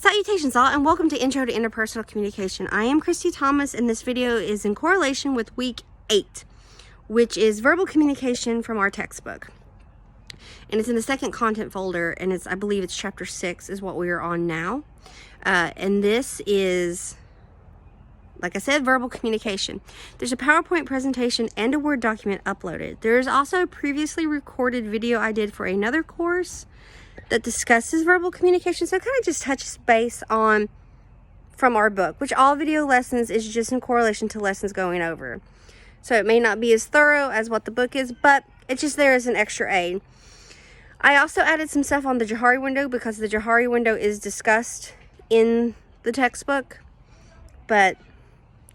Salutations all, and welcome to Intro to Interpersonal Communication. I am Christy Thomas, and this video is in correlation with week 8, which is verbal communication from our textbook. And it's in the second content folder, and I believe it's chapter 6 is what we are on now. And this is, like I said, verbal communication. There's a PowerPoint presentation and a Word document uploaded. There is also a previously recorded video I did for another course that discusses verbal communication, so it kind of just touches base on from our book, which all video lessons is just in correlation to lessons going over. So it may not be as thorough as what the book is, but it's just there as an extra aid. I also added some stuff on the Johari window because the Johari window is discussed in the textbook, but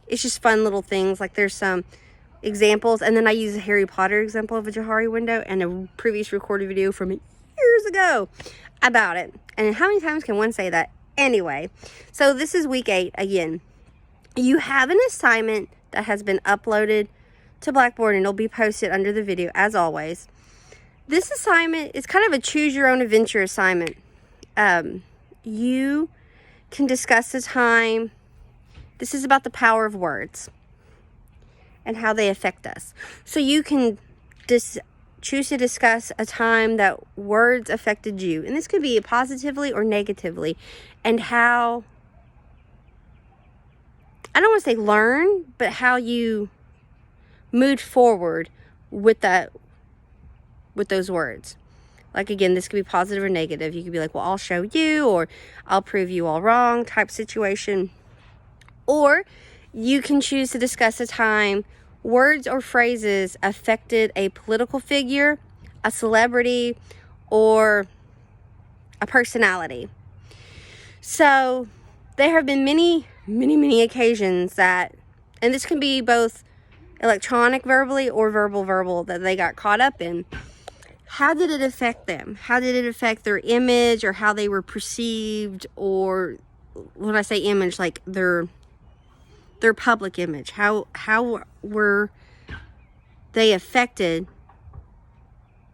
it's just fun little things. Like there's some examples, and then I use a Harry Potter example of a Johari window and a previous recorded video from years ago about it. And how many times can one say that? Anyway, so this is week 8 again. You have an assignment that has been uploaded to Blackboard and it'll be posted under the video as always. This assignment is kind of a choose your own adventure assignment. You can discuss the time. This is about the power of words and how they affect us. So you can choose to discuss a time that words affected you. And this could be positively or negatively. And how, I don't want to say learn, but how you moved forward with those words. Like again, this could be positive or negative. You could be like, well, I'll show you, or I'll prove you all wrong type situation. Or you can choose to discuss a time words or phrases affected a political figure, a celebrity, or a personality. So there have been many occasions that, and this can be both electronic verbally or verbal that they got caught up in. How did it affect them? How did it affect their image or how they were perceived? Or when I say image, like their public image. How were they affected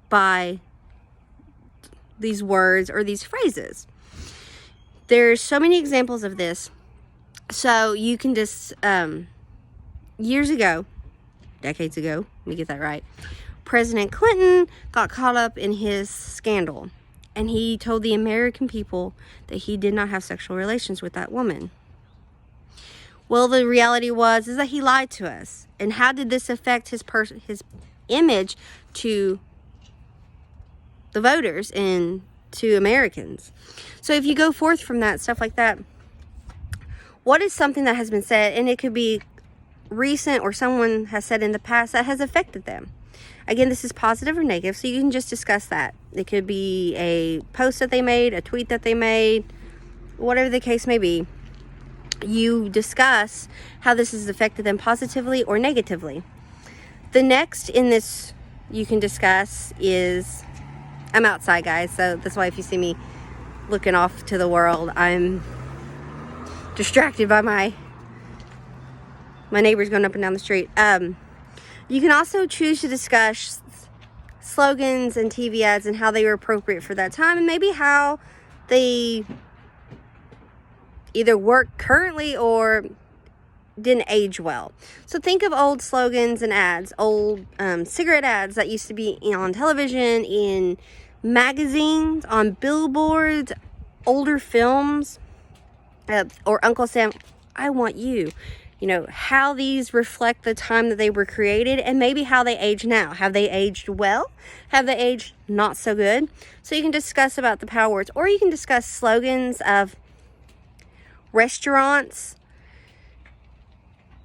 by these words or these phrases? There's so many examples of this. So you can just, decades ago, let me get that right, President Clinton got caught up in his scandal. And he told the American people that he did not have sexual relations with that woman. Well, the reality is that he lied to us. And how did this affect his image to the voters and to Americans? So if you go forth from that, stuff like that, what is something that has been said, and it could be recent or someone has said in the past that has affected them? Again, this is positive or negative, so you can just discuss that. It could be a post that they made, a tweet that they made, whatever the case may be. You discuss how this has affected them positively or negatively. The next in this you can discuss is, I'm outside, guys, so that's why if you see me looking off to the world, I'm distracted by my neighbors going up and down the street. You can also choose to discuss slogans and TV ads and how they were appropriate for that time, and maybe how they either work currently or didn't age well. So think of old slogans and ads, old cigarette ads that used to be on television, in magazines, on billboards, older films, or Uncle Sam, I want you. You know, how these reflect the time that they were created and maybe how they age now. Have they aged well? Have they aged not so good? So you can discuss about the power words, or you can discuss slogans of restaurants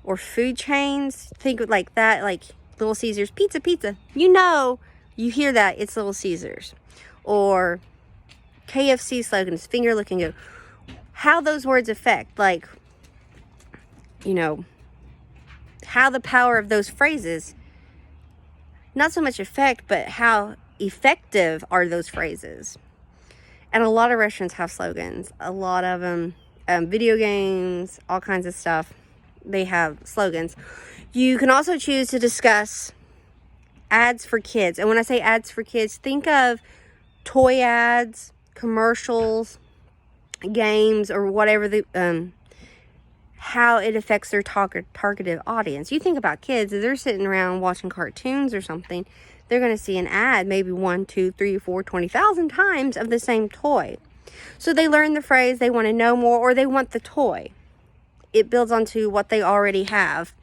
or food chains. Think of like that, like Little Caesars, pizza. You hear that, it's Little Caesars. Or KFC slogans, finger looking good. How those words affect, like, how the power of those phrases, not so much effect, but how effective are those phrases. And a lot of restaurants have slogans. A lot of them, video games, all kinds of stuff, they have slogans. You can also choose to discuss ads for kids. And when I say ads for kids, think of toy ads, commercials, games or whatever how it affects their targeted audience. You think about kids, if they're sitting around watching cartoons or something, they're going to see an ad maybe 1, 2, 3, 4, 20,000 times of the same toy. So they learn the phrase, they want to know more, or they want the toy. It builds onto what they already have.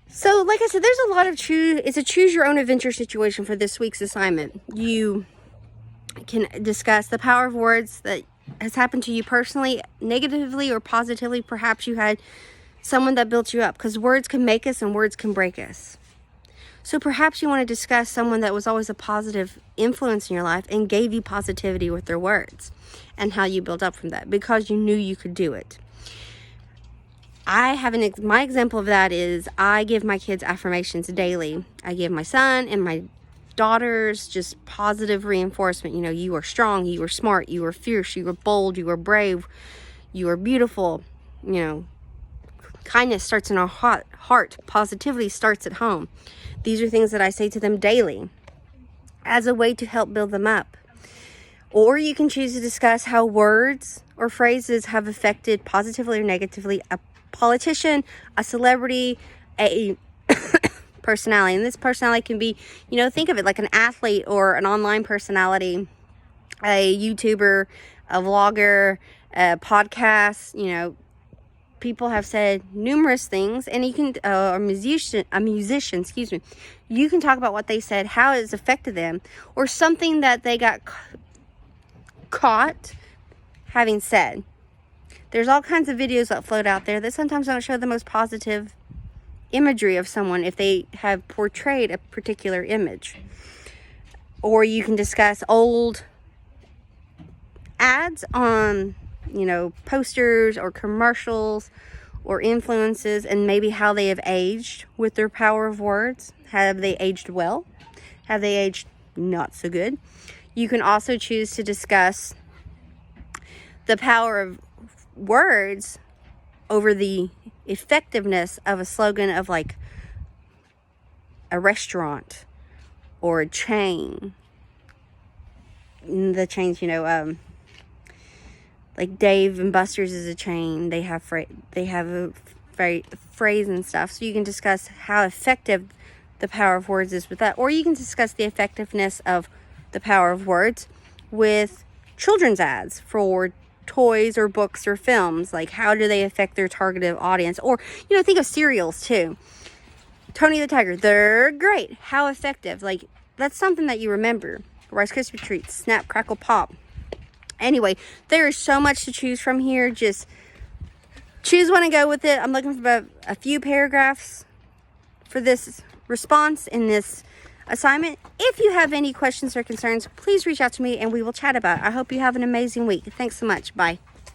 So like I said, there's a lot of it's a choose your own adventure situation for this week's assignment. You can discuss the power of words that has happened to you personally, negatively or positively. Perhaps you had someone that built you up, because words can make us and words can break us. So perhaps you want to discuss someone that was always a positive influence in your life and gave you positivity with their words, and how you build up from that because you knew you could do it. I have my example of that is I give my kids affirmations daily. I give my son and my daughters just positive reinforcement. You know, you are strong, you are smart, you are fierce, you are bold, you are brave, you are beautiful. You know, kindness starts in our heart. Positivity starts at home. These are things that I say to them daily as a way to help build them up. Or you can choose to discuss how words or phrases have affected positively or negatively a politician, a celebrity, a personality. And this personality can be, you know, think of it like an athlete or an online personality, a YouTuber, a vlogger, a podcast. You know, people have said numerous things, and you can, a musician, excuse me, you can talk about what they said, how it's affected them, or something that they got caught having said. There's all kinds of videos that float out there that sometimes don't show the most positive imagery of someone if they have portrayed a particular image. Or you can discuss old ads on, you know, posters or commercials or influences, and maybe how they have aged with their power of words. Have they aged well? Have they aged not so good? You can also choose to discuss the power of words over the effectiveness of a slogan of like a restaurant or a chain. The chains, you know, like Dave and Buster's is a chain. They have a phrase and stuff. So you can discuss how effective the power of words is with that. Or you can discuss the effectiveness of the power of words with children's ads for toys or books or films. Like, how do they affect their targeted audience? Or, you know, think of cereals too. Tony the Tiger, they're great. How effective? Like, that's something that you remember. Rice Krispie Treats, Snap, Crackle, Pop. Anyway, there is so much to choose from here. Just choose one and go with it. I'm looking for about a few paragraphs for this response in this assignment. If you have any questions or concerns, please reach out to me and we will chat about it. I hope you have an amazing week. Thanks so much. Bye.